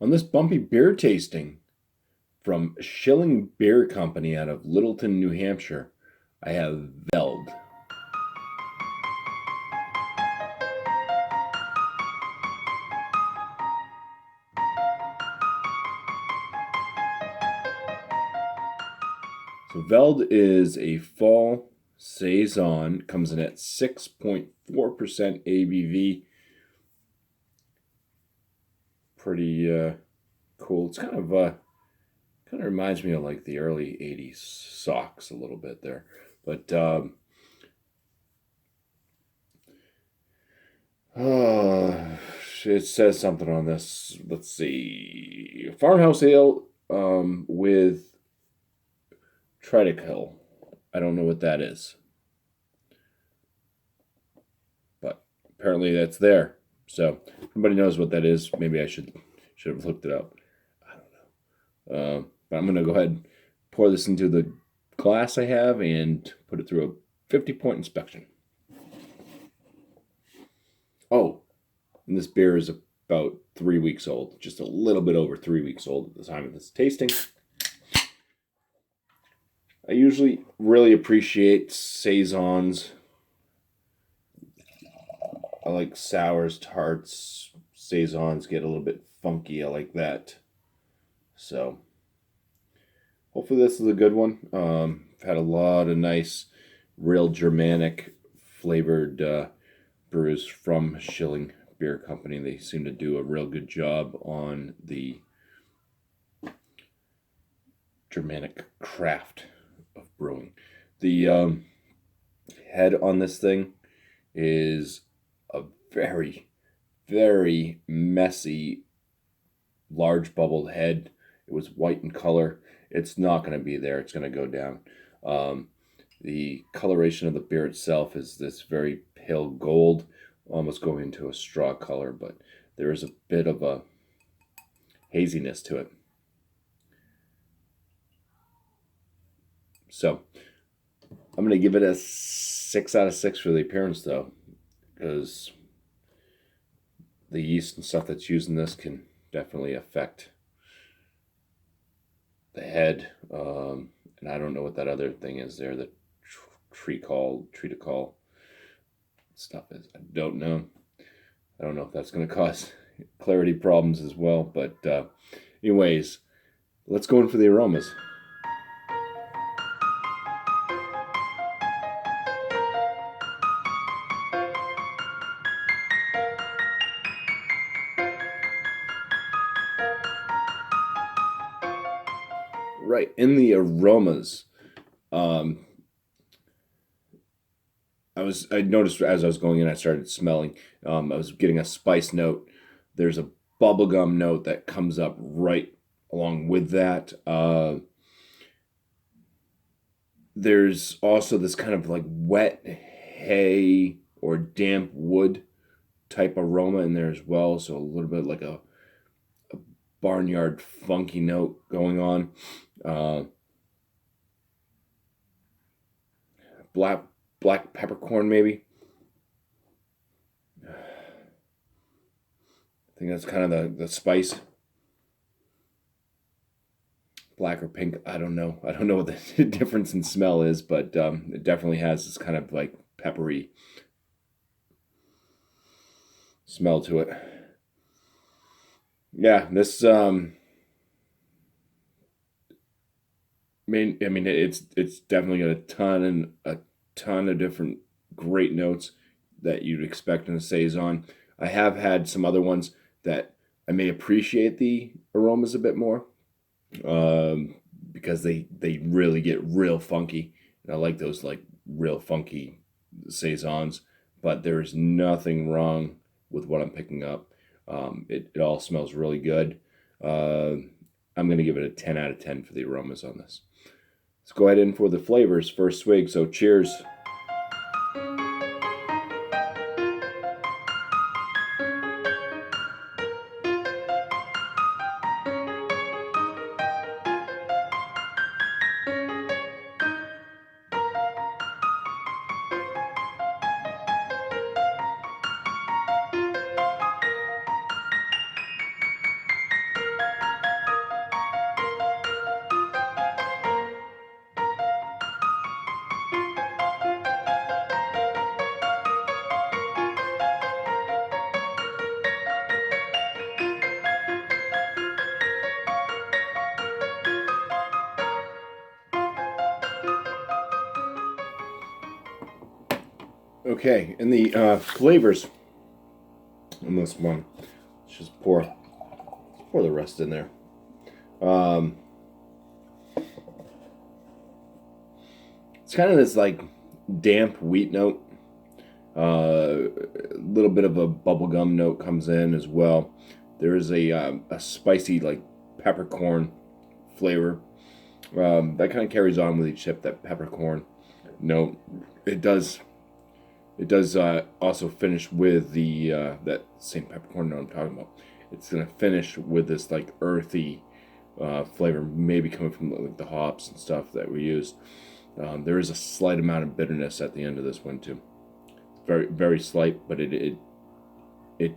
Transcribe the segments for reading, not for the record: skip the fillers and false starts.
On this bumpy beer tasting from Schilling Beer Company out of Littleton, New Hampshire, I have Veld. So Veld is a fall saison, comes in at 6.4% ABV. Pretty cool. It's kind of reminds me of like the early '80s socks a little bit there, but it says something on this. Let's see, farmhouse ale with triticale. I don't know what that is, but apparently that's there. So if anybody knows what that is, maybe I should have looked it up. I don't know. But I'm gonna go ahead and pour this into the glass I have and put it through a 50-point inspection. Oh, and this beer is about 3 weeks old, just a little bit over 3 weeks old at the time of this tasting. I usually really appreciate saisons. I like sours, tarts, saisons get a little bit funky. I like that. So hopefully this is a good one. I've had a lot of nice, real Germanic flavored brews from Schilling Beer Company. They seem to do a real good job on the Germanic craft of brewing. The head on this thing is a very, very messy, large bubbled head. It was white in color. It's not going to be there. It's going to go down. The coloration of the beer itself is this very pale gold, almost going into a straw color, but there is a bit of a haziness to it. So I'm going to give it a 6 out of 6 for the appearance, though, because the yeast and stuff that's used in this can definitely affect the head. And I don't know what that other thing is there, the triticale stuff is. I don't know. I don't know if that's going to cause clarity problems as well. But anyways, let's go in for the aromas. Right, in the aromas, I noticed as I was going in, I started smelling. I was getting a spice note. There's a bubblegum note that comes up right along with that. There's also this kind of like wet hay or damp wood type aroma in there as well. So a little bit like a barnyard funky note going on. Black peppercorn maybe. I think that's kind of the spice. Black or pink, I don't know. I don't know what the difference in smell is, but it definitely has this kind of like peppery smell to it. Yeah, this it's definitely got a ton of different great notes that you'd expect in a saison. I have had some other ones that I may appreciate the aromas a bit more, because they really get real funky. And I like those like real funky saisons, but there is nothing wrong with what I'm picking up. It all smells really good. I'm going to give it a 10 out of 10 for the aromas on this. Let's go ahead in for the flavors. First swig, so cheers. Okay, and the flavors in this one, let's just pour the rest in there. It's kind of this like damp wheat note. A little bit of a bubblegum note comes in as well. There is a spicy like peppercorn flavor that kind of carries on with each sip. That peppercorn note. It does also finish with the that same peppercorn note I'm talking about. It's gonna finish with this like earthy flavor, maybe coming from like the hops and stuff that we used. There is a slight amount of bitterness at the end of this one too. Very, very slight, but it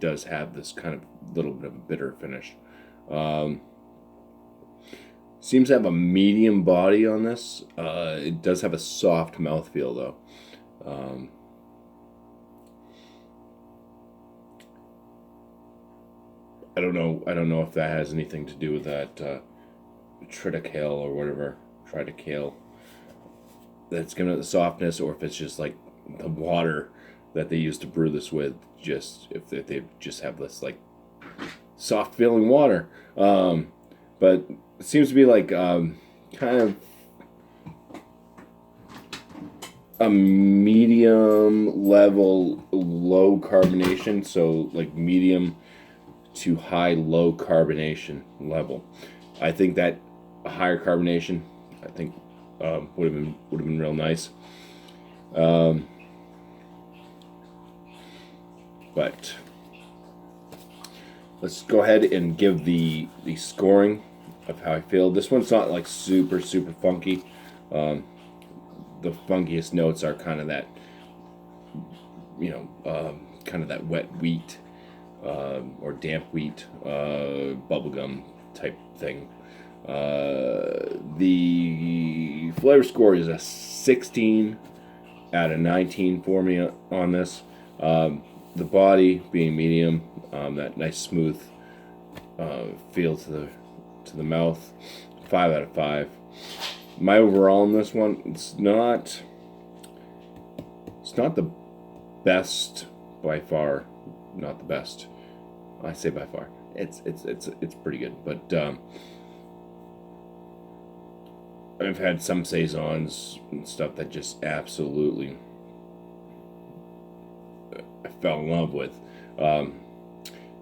does have this kind of little bit of a bitter finish. Seems to have a medium body on this. It does have a soft mouthfeel though. I don't know if that has anything to do with that triticale or whatever, triticale, that's giving it the softness, or if it's just like the water that they used to brew this with. Just if they just have this like soft feeling water, but it seems to be like kind of a medium level low carbonation, so like medium to high low carbonation level. I think that a higher carbonation, I think, would have been real nice. But let's go ahead and give the scoring of how I feel. This one's not like super funky. The funkiest notes are kind of that, kind of that wet wheat or damp wheat bubblegum type thing. The flavor score is a 16 out of 19 for me on this. The body being medium, that nice smooth feel to the mouth, 5 out of 5. My overall in this one, it's not the best by far, not the best. I say by far. It's pretty good, but I've had some saisons and stuff that just absolutely I fell in love with.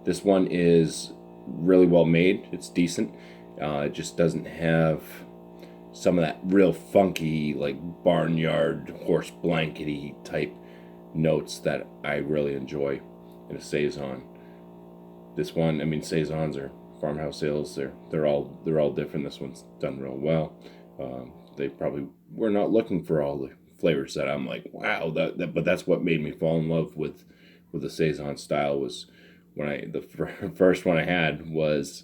This one is really well made. It's decent. It just doesn't have some of that real funky, like barnyard horse blankety type notes that I really enjoy in a saison. This one, I mean, saisons are farmhouse ales. They're all different. This one's done real well. They probably were not looking for all the flavors that I'm like, wow, but that's what made me fall in love with the saison style. Was when the first one I had was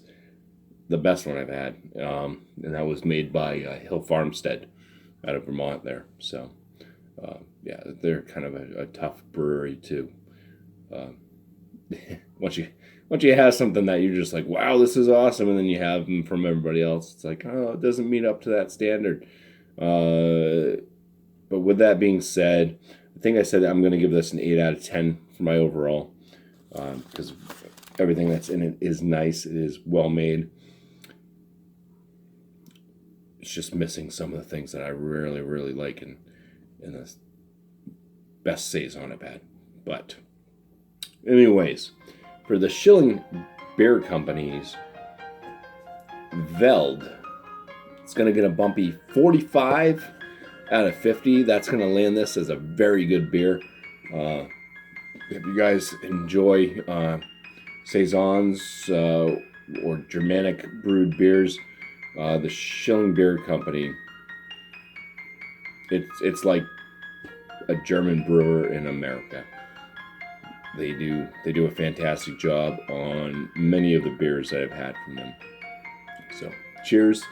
the best one I've had, and that was made by Hill Farmstead out of Vermont there. So yeah, they're kind of a tough brewery too. Once you have something that you're just like, wow, this is awesome, and then you have them from everybody else, it's like, oh, it doesn't meet up to that standard. But with that being said, I think I said that I'm going to give this an 8 out of 10 for my overall, because everything that's in it is nice. It is well made. It's just missing some of the things that I really, really like in this best saison I've had. But anyways, for the Schilling Beer Company's Veld, it's going to get a BuMpY 45 out of 50. That's going to land this as a very good beer. If you guys enjoy saisons or Germanic brewed beers, the Schilling Beer Company, it's like a German brewer in America. They do a fantastic job on many of the beers that I've had from them. So cheers,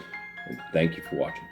and thank you for watching.